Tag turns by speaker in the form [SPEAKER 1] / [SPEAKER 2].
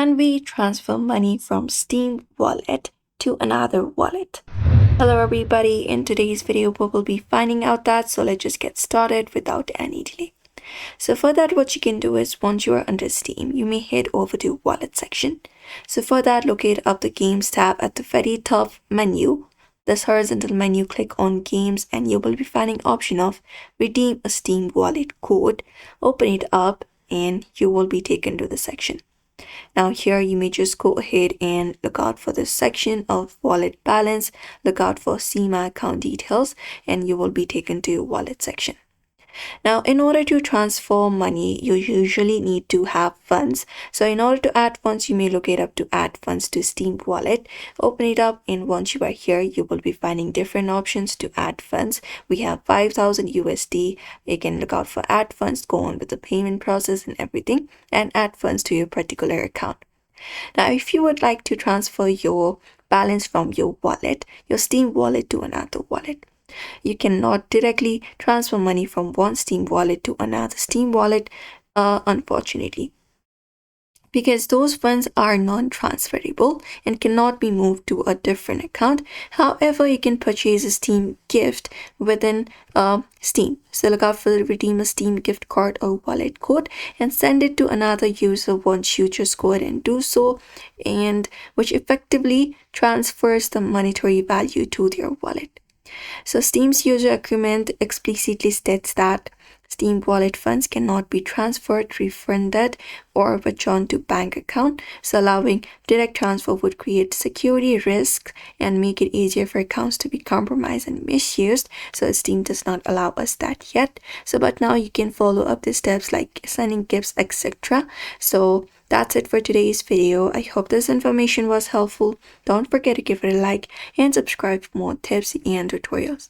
[SPEAKER 1] Can we transfer money from Steam wallet to another wallet? Hello everybody, in today's video we will be finding out that, so let's just get started without any delay. So for that, what you can do is, once you are under Steam, you may head over to wallet section. So for that, locate up the games tab at the very top menu. This horizontal menu, click on games and you will be finding option of redeem a Steam wallet code. Open it up and you will be taken to the section. Now here you may just go ahead and look out for this section of wallet balance, look out for see my account details, and you will be taken to your wallet section. Now, in order to transfer money, you usually need to have funds. So in order to add funds, you may locate up to add funds to Steam wallet. Open it up, and once you are here, you will be finding different options to add funds. We have 5,000 USD. You can look out for add funds, go on with the payment process and everything, and add funds to your particular account. Now, if you would like to transfer your balance from your wallet, your Steam wallet, to another wallet, you cannot directly transfer money from one Steam wallet to another Steam wallet, unfortunately, because those funds are non-transferable and cannot be moved to a different account. However, you can purchase a Steam gift within Steam. So look out for the redeem a Steam gift card or wallet code and send it to another user once you just go ahead and do so, and which effectively transfers the monetary value to their wallet. So Steam's user agreement explicitly states that Steam wallet funds cannot be transferred, refunded, or withdrawn to bank account. So allowing direct transfer would create security risks and make it easier for accounts to be compromised and misused. So Steam does not allow us that yet. So but now you can follow up the steps like sending gifts, etc. So that's it for today's video. I hope this information was helpful. Don't forget to give it a like and subscribe for more tips and tutorials.